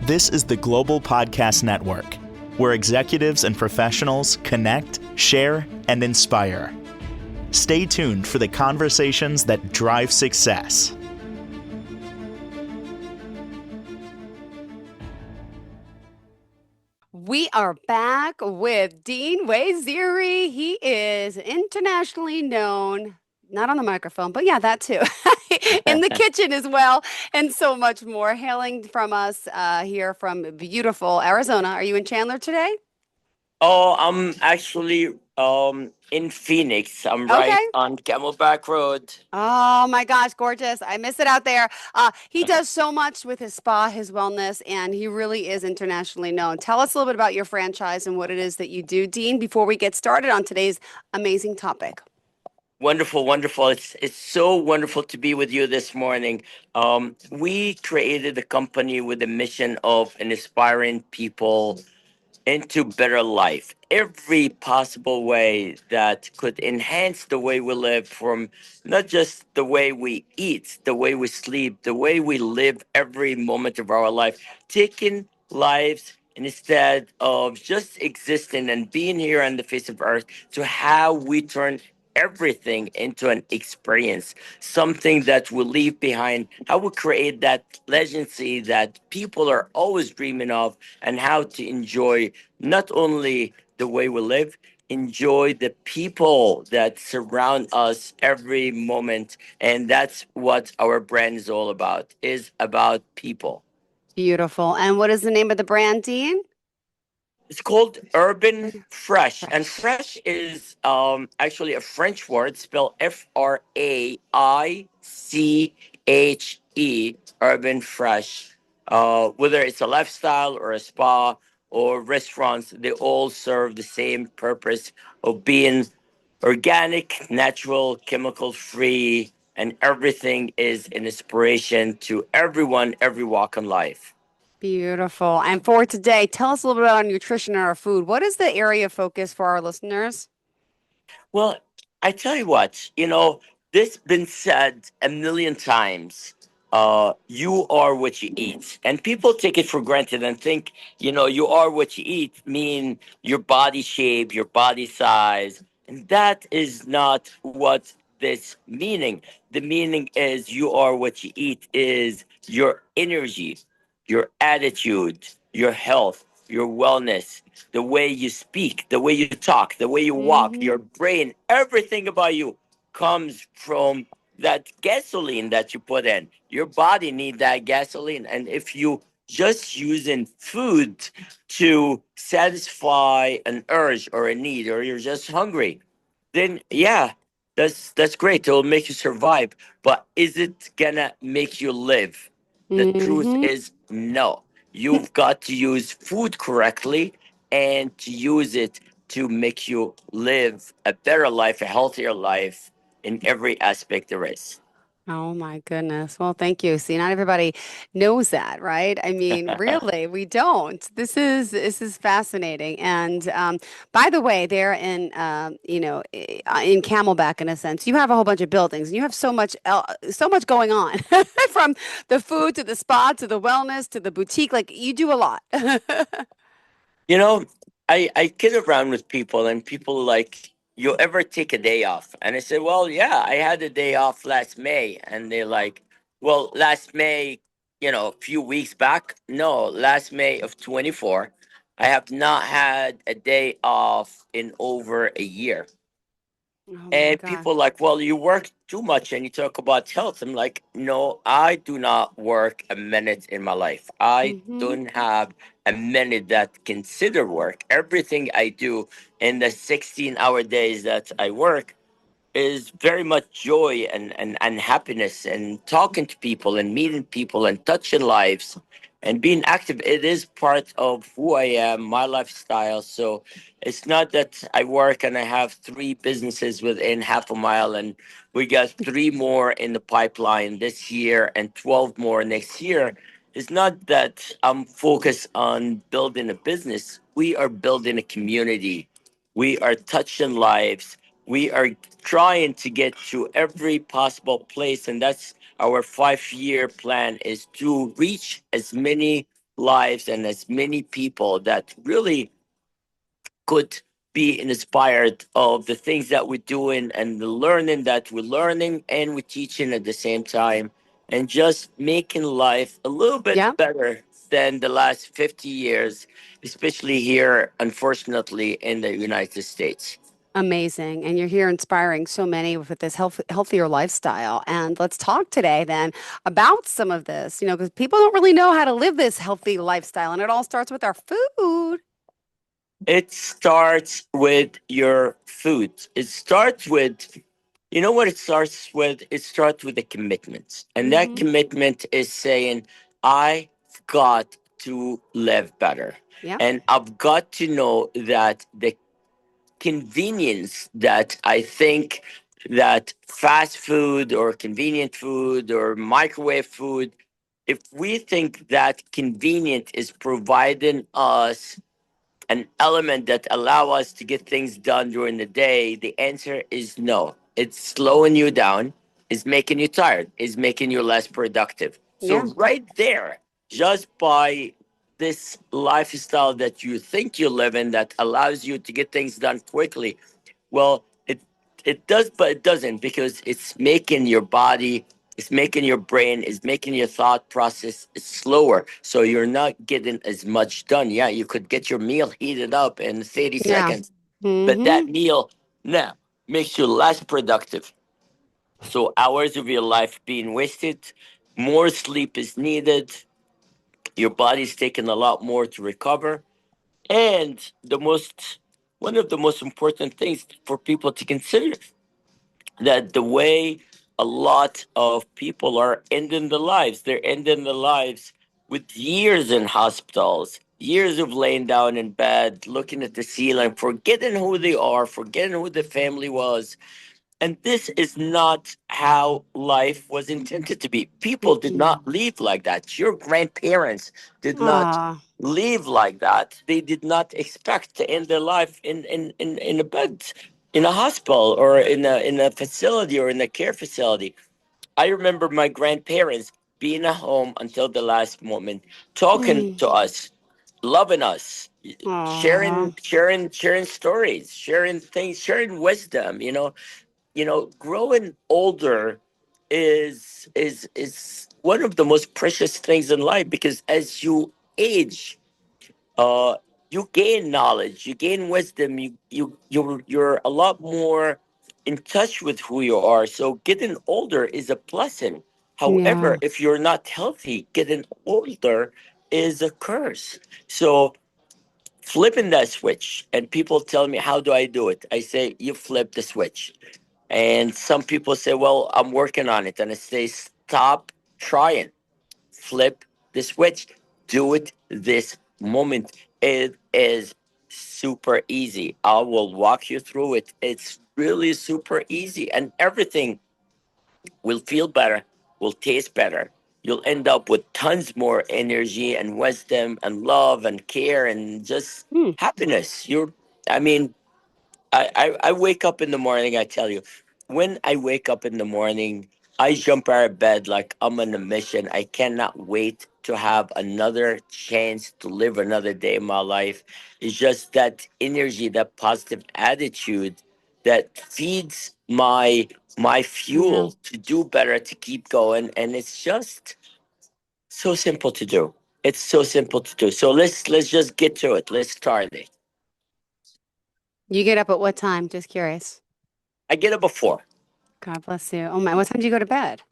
This is the Global Podcast Network, where executives and professionals connect, share, and inspire. Stay tuned for the conversations that drive success. We are back with Dean Waziry. He is internationally known, not on the microphone, but yeah, that too, in the kitchen as well, and so much more. Hailing from us here from beautiful Arizona. Are you in Chandler today? Oh, I'm actually in Phoenix. I'm right Okay. on Camelback Road. Oh my gosh, gorgeous. I miss it out there. He does so much with his spa, his wellness, and he really is internationally known. Tell us a little bit about your franchise and what it is that you do, Dean, before we get started on today's amazing topic. Wonderful, wonderful. It's so wonderful to be with you this morning. We created a company with a mission of inspiring people into better life. Every possible way that could enhance the way we live, from not just the way we eat, the way we sleep, the way we live every moment of our life, taking lives instead of just existing and being here on the face of earth, to how we turn everything into an experience, something that we leave behind, how we create that legacy that people are always dreaming of, and how to enjoy not only the way we live, enjoy the people that surround us every moment. And that's what our brand is about people. Beautiful. And what is the name of the brand, Dean? It's called Urban Urban Fresh, and Fresh. fresh is actually a French word spelled Fraiche. Urban Fresh. Whether it's a lifestyle or a spa or restaurants, they all serve the same purpose of being organic, natural, chemical free, and everything is an inspiration to everyone, every walk in life. Beautiful. And for today, tell us a little bit about our nutrition and our food. What is the area of focus for our listeners? Well, I tell you what, this been said a million times. You are what you eat. And people take it for granted and think, you are what you eat, mean your body shape, your body size. And that is not what this meaning. The meaning is you are what you eat is your energy, your attitude, your health, your wellness, the way you speak, the way you talk, the way you walk, Mm-hmm. your brain, everything about you comes from that gasoline that you put in. Your body need that gasoline. And if you just using food to satisfy an urge or a need, or you're just hungry, then yeah, that's great. It'll make you survive. But is it gonna make you live? The truth Mm-hmm. is no. You've got to use food correctly and to use it to make you live a better life, a healthier life in every aspect there is. Oh my goodness. Well, thank you. See, not everybody knows that, right? I mean, really, we don't. This is fascinating. And by the way, there in in Camelback, in a sense, you have a whole bunch of buildings, and you have so much going on, from the food to the spa to the wellness to the boutique. Like you do a lot. You know, I kid around with people, and people like, you ever take a day off? And I said, well, yeah, I had a day off last May. And they're like, well, last May, a few weeks back? No, last May of 24. I have not had a day off in over a year. Oh my And gosh. people like, well, you work too much and you talk about health. I'm like, no, I do not work a minute in my life. I Mm-hmm. don't have a minute that consider work. Everything I do in the 16-hour days that I work is very much joy and happiness, and talking to people and meeting people and touching lives and being active. It is part of who I am, my lifestyle. So it's not that I work and I have three businesses within half a mile, and we got three more in the pipeline this year and 12 more next year. It's not that I'm focused on building a business. We are building a community. We are touching lives. We are trying to get to every possible place, and that's our 5-year plan, is to reach as many lives and as many people that really could be inspired of the things that we're doing and the learning that we're learning and we're teaching at the same time, and just making life a little bit Yeah. better than the last 50 years, especially here, unfortunately, in the United States. Amazing. And you're here inspiring so many with this healthier lifestyle. And let's talk today then about some of this, because people don't really know how to live this healthy lifestyle. And it all starts with our food. It starts with your food. It starts with, you know what it starts with? It starts with a commitment. And that Hmm. commitment is saying, I've got to live better. Yeah. And I've got to know that the convenience that I think that fast food or convenient food or microwave food, if we think that convenient is providing us an element that allow us to get things done during the day, the answer is no. It's slowing you down, is making you tired, is making you less productive. So Yeah. right there, just by this lifestyle that you think you live in that allows you to get things done quickly, well, it does, but it doesn't, because it's making your body, it's making your brain, it's making your thought process slower. So you're not getting as much done. Yeah, you could get your meal heated up in 30 Yeah. seconds, but Hmm. that meal now makes you less productive. So hours of your life being wasted, more sleep is needed, your body's taking a lot more to recover. And one of the most important things for people to consider, that the way a lot of people are ending their lives, they're ending their lives with years in hospitals, years of laying down in bed, looking at the ceiling, forgetting who they are, forgetting who the family was. And this is not how life was intended to be. People did Mm-mm. not live like that. Your grandparents did not Ah, live like that. They did not expect to end their life in a bed, in a hospital, or in a facility, or in a care facility. I remember my grandparents being at home until the last moment, talking mm. to us, loving us, Ah, sharing stories, sharing things, sharing wisdom. Growing older is one of the most precious things in life, because as you age, uh you gain knowledge, you gain wisdom, you're a lot more in touch with who you are. So getting older is a blessing. However, yeah. if you're not healthy, getting older is a curse. So flipping that switch, and people tell me, how do I do it? I say, you flip the switch. And some people say, well, I'm working on it. And I say, stop trying. Flip the switch. Do it this moment. It is super easy. I will walk you through it. It's really super easy. And everything will feel better, will taste better. You'll end up with tons more energy and wisdom and love and care and just Mm. happiness. I mean, I wake up in the morning, I tell you, when I wake up in the morning, I jump out of bed like I'm on a mission. I cannot wait to have another chance to live another day in my life. It's just that energy, that positive attitude that feeds my Yeah. fuel to do better, to keep going. And it's just so simple to do. It's so simple to do. So let's just get to it. Let's start it. You get up at what time? Just curious. I get up before. God bless you. Oh my, what time do you go to bed?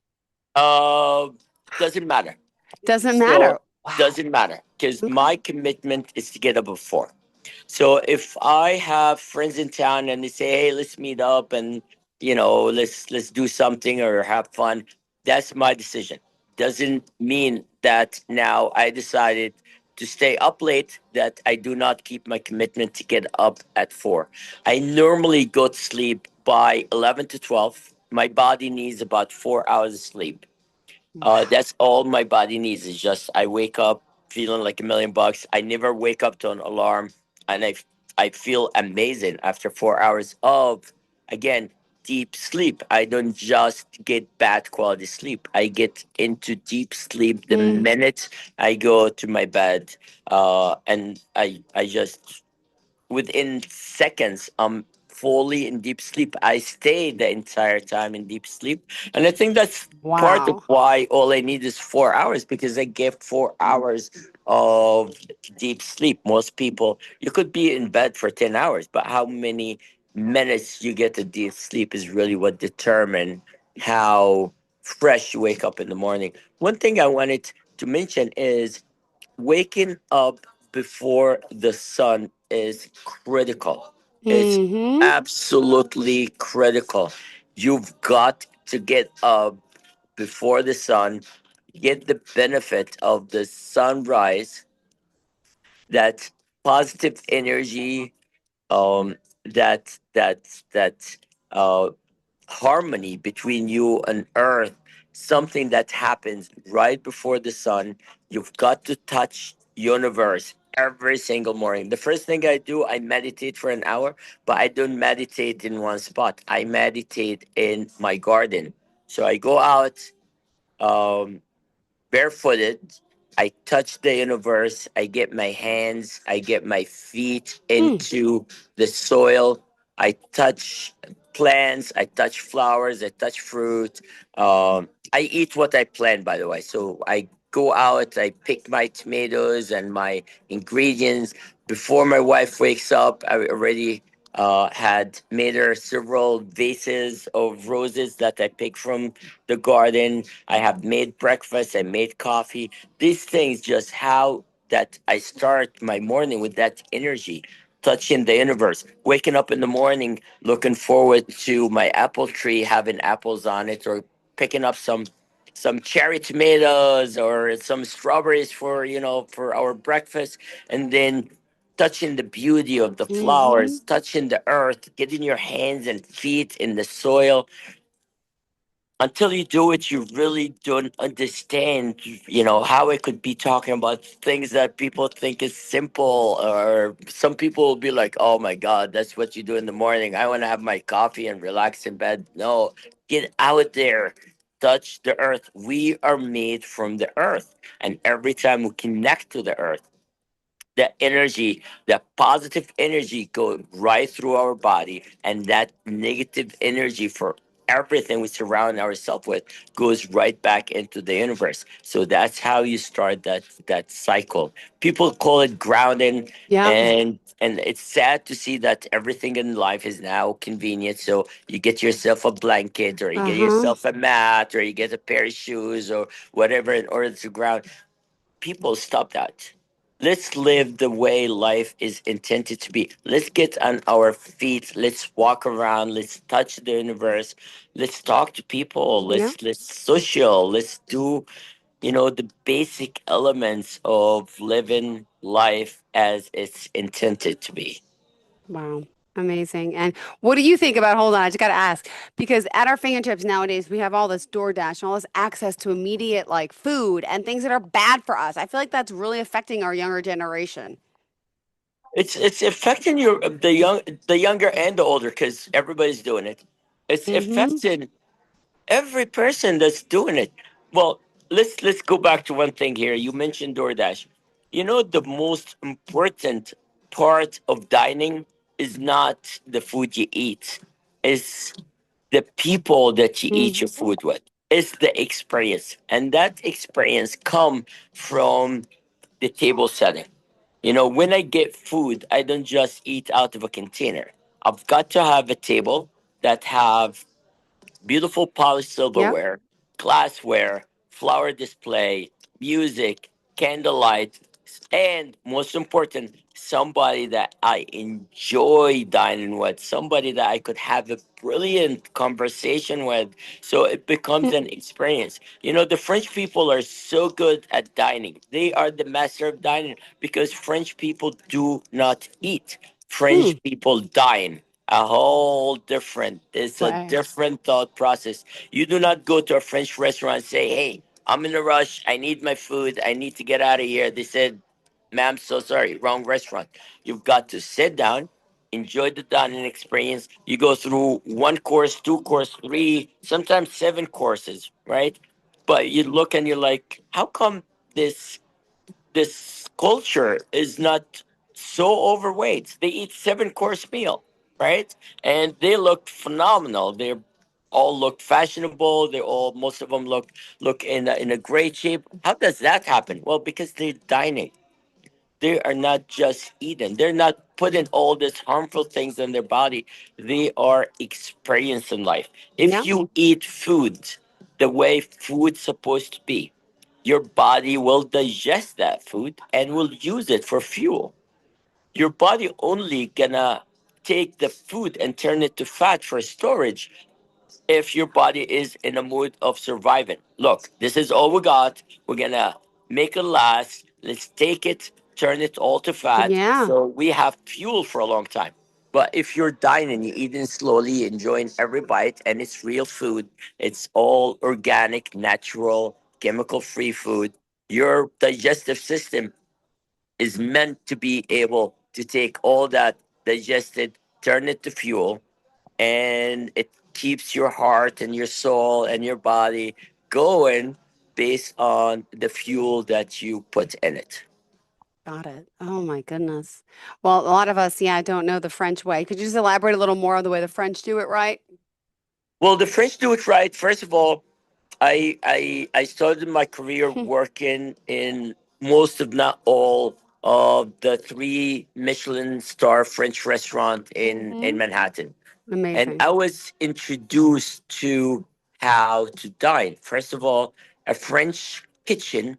Uh, doesn't matter. Doesn't matter. So Wow. doesn't matter, because Okay. my commitment is to get up before. So if I have friends in town and they say, "Hey, let's meet up and let's do something or have fun," that's my decision. Doesn't mean that now I decided to stay up late, that I do not keep my commitment to get up at 4. I normally go to sleep by 11 to 12. My body needs about 4 hours of sleep. Wow. That's all my body needs. Is just I wake up feeling like $1 million. I never wake up to an alarm, and I feel amazing after 4 hours of, again, deep sleep. I don't just get bad quality sleep. I get into deep sleep the Mm. minute I go to my bed. And I just within seconds I'm fully in deep sleep. I stay the entire time in deep sleep, and I think that's part of Wow. why all I need is 4 hours, because I get 4 hours of deep sleep. Most people, you could be in bed for 10 hours, but how many minutes you get to deep sleep is really what determine how fresh you wake up in the morning. One thing I wanted to mention is waking up before the sun is critical. It's Mm-hmm. absolutely critical. You've got to get up before the sun, get the benefit of the sunrise, that positive energy, that uh harmony between you and earth, something that happens right before the sun. You've got to touch universe every single morning. The first thing I do, I meditate for an hour, but I don't meditate in one spot. I meditate in my garden. So I go out, um barefooted. I touch the universe. I get my hands, I get my feet Mm. into the soil. I touch plants, I touch flowers, I touch fruit. I eat what I plant, by the way. So I go out, I pick my tomatoes and my ingredients. Before my wife wakes up, I already had made her several vases of roses that I picked from the garden. I have made breakfast, I made coffee. These things, just how that I start my morning with that energy, touching the universe, waking up in the morning, looking forward to my apple tree having apples on it, or picking up some cherry tomatoes or some strawberries for for our breakfast, and then touching the beauty of the Mm-hmm. flowers, touching the earth, getting your hands and feet in the soil. Until you do it, you really don't understand, how it could be talking about things that people think is simple. Or some people will be like, oh my God, that's what you do in the morning. I want to have my coffee and relax in bed. No, get out there, touch the earth. We are made from the earth. And every time we connect to the earth, the energy, the positive energy go right through our body, and that negative energy for everything we surround ourselves with goes right back into the universe. So that's how you start that cycle. People call it grounding, Yeah. and it's sad to see that everything in life is now convenient. So you get yourself a blanket, or you get Uh-huh. yourself a mat, or you get a pair of shoes, or whatever, in order to ground. People, stop that. Let's live the way life is intended to be. Let's get on our feet. Let's walk around. Let's touch the universe. Let's talk to people. Yeah. Let's social. Let's do, the basic elements of living life as it's intended to be. Wow. Amazing. And what do you think about, hold on, I just got to ask, because at our fingertips nowadays, we have all this DoorDash and all this access to immediate like food and things that are bad for us. I feel like that's really affecting our younger generation. It's affecting the younger and the older, because everybody's doing it. It's Mm-hmm. affecting every person that's doing it. Well, let's go back to one thing here. You mentioned DoorDash. The most important part of dining is not the food you eat. It's the people that you eat Mm. your food with. It's the experience. And that experience come from the table setting. When I get food, I don't just eat out of a container. I've got to have a table that have beautiful polished Yep. silverware, glassware, flower display, music, candlelight, and most important, somebody that I enjoy dining with, somebody that I could have a brilliant conversation with. So it becomes an experience. The French people are so good at dining. They are the master of dining, because French people do not eat. Hmm. French people dine. A whole different, it's a Way. different thought process. You do not go to a French restaurant and say, hey, I'm in a rush, I need my food, I need to get out of here. They said, ma'am, so sorry, wrong restaurant. You've got to sit down, enjoy the dining experience. You go through one course, two course, three, sometimes seven courses, right? But you look and you're like, how come this this culture is not so overweight? They eat seven-course meal, right? And they look phenomenal. They all look fashionable. They all, most of them look in a great shape. How does that happen? Well, because they're dining. They are not just eating. They're not putting all these harmful things in their body. They are experiencing life. If Yeah. you eat food the way food's supposed to be, your body will digest that food and will use it for fuel. Your body only gonna take the food and turn it to fat for storage if your body is in a mood of surviving. Look, this is all we got. We're gonna make it last. Let's take it, turn it all to fat, Yeah. so we have fuel for a long time. But if you're dining, you're eating slowly, enjoying every bite, and it's real food, it's all organic, natural, chemical free food, your digestive system is meant to be able to take all that digested, turn it to fuel, and it keeps your heart and your soul and your body going based on the fuel that you put in it. Got it. Oh my goodness. Well, a lot of us, yeah, don't know the French way. Could you just elaborate a little more on the way the French do it right? Well, the French do it right. First of all, I started my career working in most, of not all, of the three Michelin star French restaurant in Hmm. Manhattan. And Amazing. I was introduced to how to dine. First of all, a French kitchen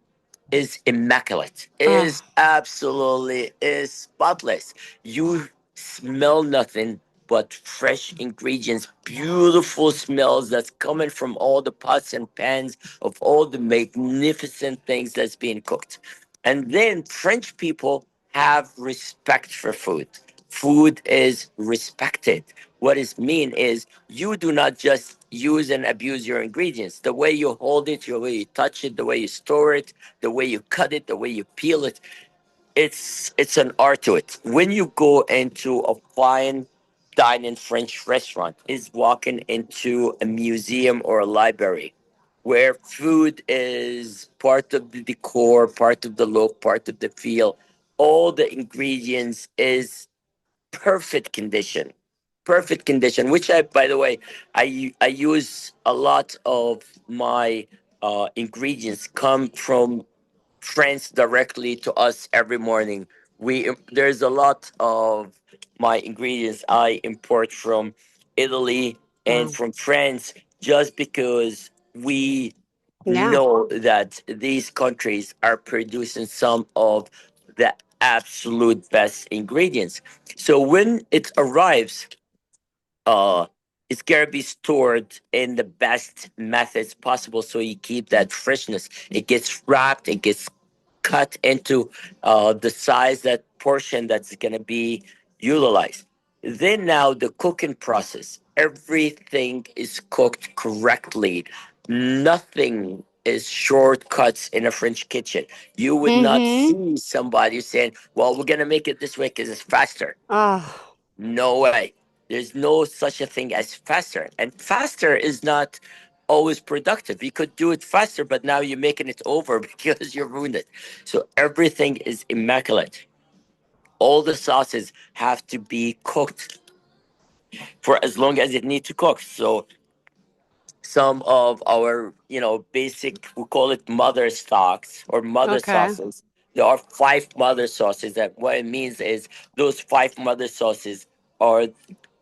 is immaculate, is Oh, absolutely is spotless. You smell nothing but fresh ingredients, beautiful smells that's coming from all the pots and pans of all the magnificent things that's being cooked. And then French people have respect for food. Food is respected. What is mean is you do not just use and abuse your ingredients. The way you hold it, the way you touch it, the way you store it, the way you cut it, the way you peel it, it's an art to it. When you go into a fine dining French restaurant, is walking into a museum or a library where food is part of the decor, part of the look, part of the feel. All the ingredients is perfect condition, perfect condition, which I, by the way, I use a lot of my ingredients come from France directly to us every morning. There's a lot of my ingredients I import from Italy and wow. from France, just because we Yeah. know that these countries are producing some of the absolute best ingredients. So when it arrives, uh it's gonna be stored in the best methods possible, so you keep that freshness. It gets wrapped, it gets cut into the size, that portion that's gonna be utilized. Then now the cooking process, everything is cooked correctly. Nothing is shortcuts in a French kitchen. You would not Mm-hmm. see somebody saying, well, we're gonna make it this way because it's faster. Oh, No way. There's no such a thing as faster. And faster is not always productive. You could do it faster, but now you're making it over because you ruined it. So everything is immaculate. All the sauces have to be cooked for as long as it needs to cook. So some of our, basic, we call it mother stocks or mother okay. sauces. There are five mother sauces. That what it means is those five mother sauces are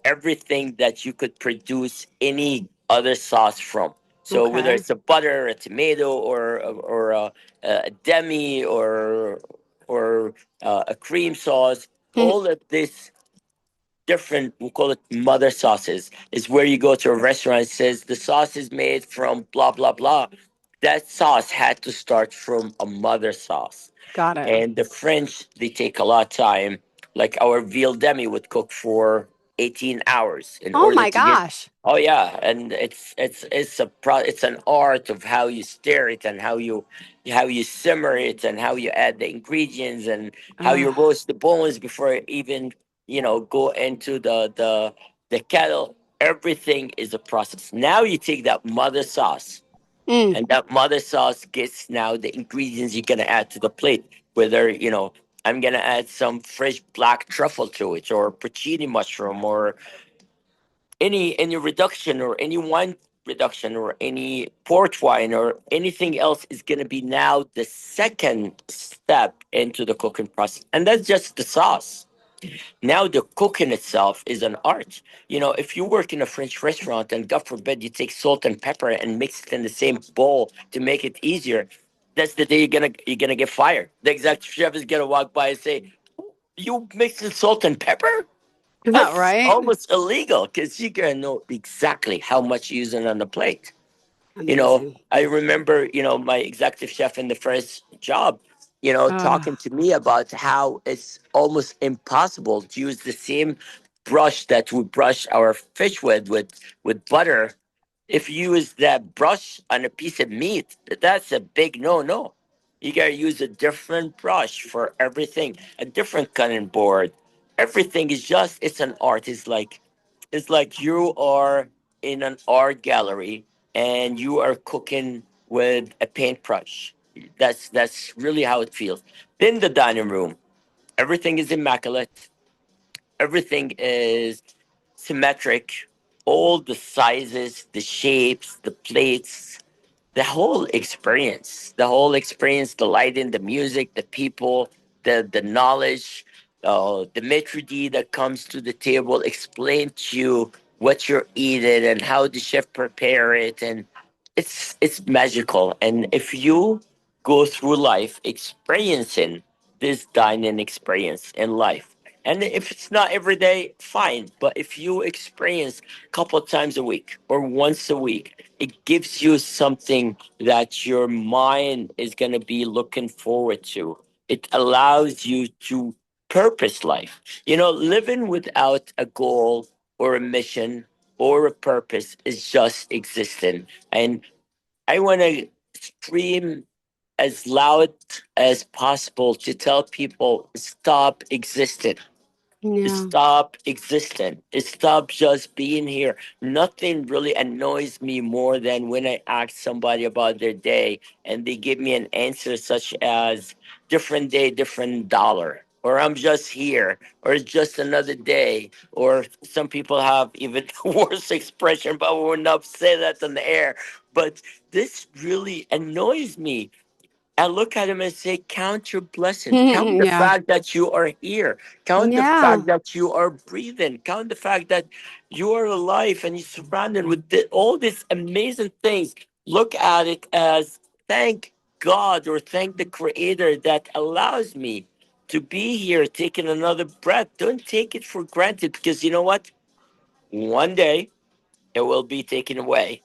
everything that you could produce any other sauce from. So whether Okay. it's a butter, a tomato, or a demi, or a cream sauce, Hmm. all of this different, we call it mother sauces, is where you go to a restaurant and says the sauce is made from blah blah blah. That sauce had to start from a mother sauce. Got it. And the French, they take a lot of time. Like our veal demi would cook for 18 hours in Oh order my to get. gosh. Oh yeah, and it's an art of how you stir it, and how you simmer it, and how you add the ingredients, and how you Oh, roast the bones before even go into the kettle. Everything is a process. Now you take that mother sauce, Mm. and that mother sauce gets now the ingredients you're gonna add to the plate. Whether I'm gonna add some fresh black truffle to it, or porcini mushroom, or any reduction, or any wine reduction, or any port wine, or anything else, is going to be now the second step into the cooking process, and that's just the sauce. Now the cooking itself is an art. If you work in a French restaurant and God forbid you take salt and pepper and mix it in the same bowl to make it easier, that's the day you're gonna get fired. The exact chef is gonna walk by and say, "You mixed in salt and pepper? That's Right? almost illegal, because you gotta know exactly how much you're using on the plate." Amazing. I remember, my executive chef in the first job, Oh, talking to me about how it's almost impossible to use the same brush that we brush our fish with butter. If you use that brush on a piece of meat, that's a big no. You gotta use a different brush for everything, a different cutting board. Everything is it's an art. It's like you are in an art gallery and you are cooking with a paintbrush. That's really how it feels. Then the dining room, everything is immaculate. Everything is symmetric. All the sizes, the shapes, the plates, the whole experience, the lighting, the music, the people, the knowledge, the maitre d that comes to the table, explain to you what you're eating and how the chef prepare it, and it's magical. And if you go through life experiencing this dining experience in life, and if it's not every day, fine, but if you experience a couple of times a week or once a week, it gives you something that your mind is going to be looking forward to. It allows you to purpose life. Living without a goal or a mission or a purpose is just existing. And I want to scream as loud as possible to tell people, stop existing. yeah. Stop existing. Stop just being here. Nothing really annoys me more than when I ask somebody about their day and they give me an answer such as different day, different dollar, or I'm just here, or it's just another day, or some people have even worse expression, but we will not say that on the air. But this really annoys me. I look at him and say, count your blessings. Count the Yeah. fact that you are here. Count the Yeah. fact that you are breathing. Count the fact that you are alive and you're surrounded with all these amazing things. Look at it as thank God, or thank the Creator that allows me to be here, taking another breath. Don't take it for granted, because you know what? One day it will be taken away,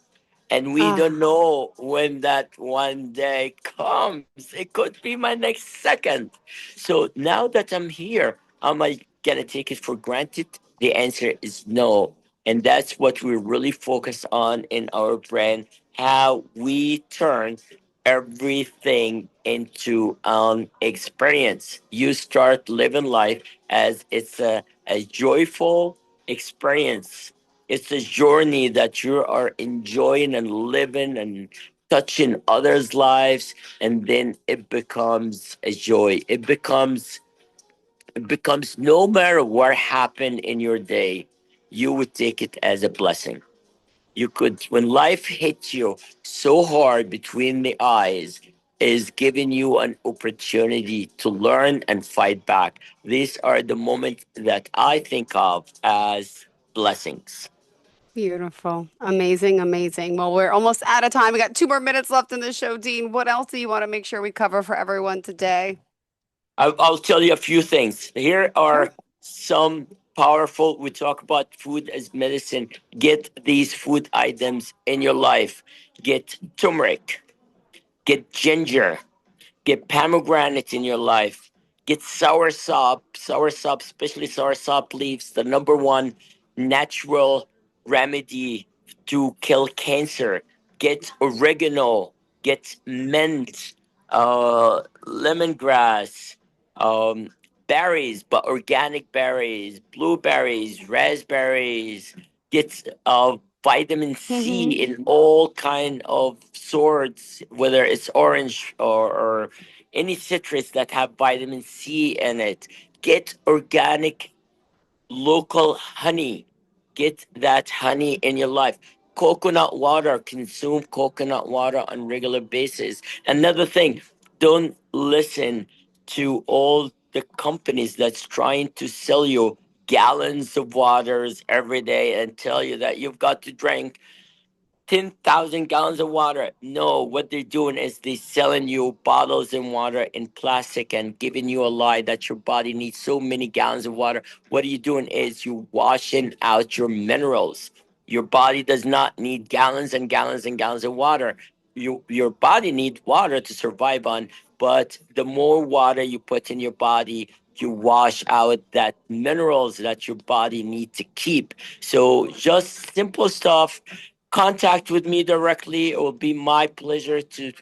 and we don't Ah, know when that one day comes. It could be my next second. So now that I'm here, am I gonna take it for granted? The answer is no. And that's what we really focus on in our brand, how we turn everything into an experience. You start living life as it's a joyful experience. It's a journey that you are enjoying and living and touching others' lives, and then it becomes a joy. It becomes no matter what happened in your day, you would take it as a blessing. You could, when life hits you so hard between the eyes, is giving you an opportunity to learn and fight back. These are the moments that I think of as blessings. beautiful. Amazing, amazing. Well, we're almost out of time. We got 2 more minutes left in the show, Dean. What else do you want to make sure we cover for everyone today? I'll tell you a few things. Here Sure. are some powerful. We talk about food as medicine. Get these food items in your life. Get turmeric. Get ginger. Get pomegranate in your life. Get sour sop, especially sour sop leaves, the number one natural remedy to kill cancer. Get oregano. Get mint, lemongrass, um, berries, but organic berries, blueberries, raspberries, gets vitamin C Hmm. in all kind of sorts, whether it's orange or any citrus that have vitamin C in it. Get organic local honey. Get that honey in your life. Coconut water. Consume coconut water on regular basis. Another thing, don't listen to all the companies that's trying to sell you gallons of waters every day and tell you that you've got to drink 10,000 gallons of water. No, what they're doing is they're selling you bottles of water in plastic and giving you a lie that your body needs so many gallons of water. What are you doing is you washing out your minerals. Your body does not need gallons and gallons and gallons of water. Your body needs water to survive on, but the more water you put in your body, you wash out that minerals that your body needs to keep. So just simple stuff. Contact with me directly. It will be my pleasure to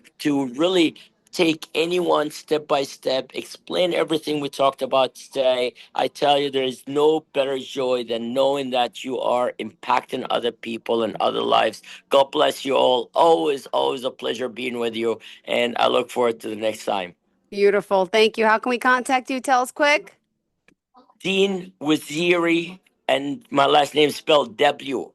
really take anyone step by step, explain everything we talked about today. I tell you, there is no better joy than knowing that you are impacting other people and other lives. God bless you all. Always, always a pleasure being with you, and I look forward to the next time. Beautiful. Thank you. How can we contact you? Tell us quick. Dean Waziri, and my last name is spelled Waziry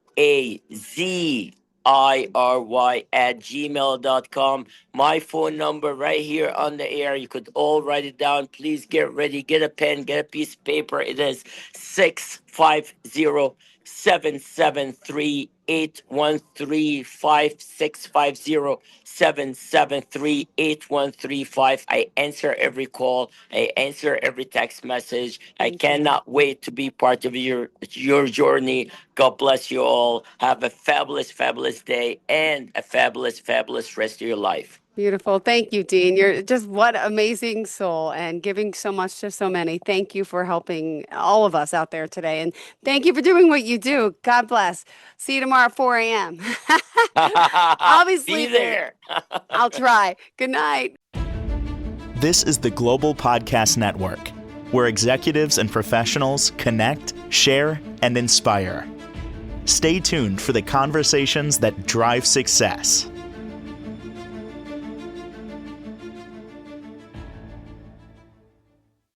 @gmail.com. My phone number right here on the air. You could all write it down. Please get ready. Get a pen, get a piece of paper. It is 650-773-8650, I answer every call. I answer every text message. I Thank you. cannot wait to be part of your journey. God bless you all. Have a fabulous, fabulous day and a fabulous, fabulous rest of your life. Beautiful. Thank you, Dean. You're just what amazing soul and giving so much to so many. Thank you for helping all of us out there today. And thank you for doing what you do. God bless. See you tomorrow at 4 a.m. I'll be Be sleeping. there. I'll try. Good night. This is the Global Podcast Network, where executives and professionals connect, share, and inspire. Stay tuned for the conversations that drive success.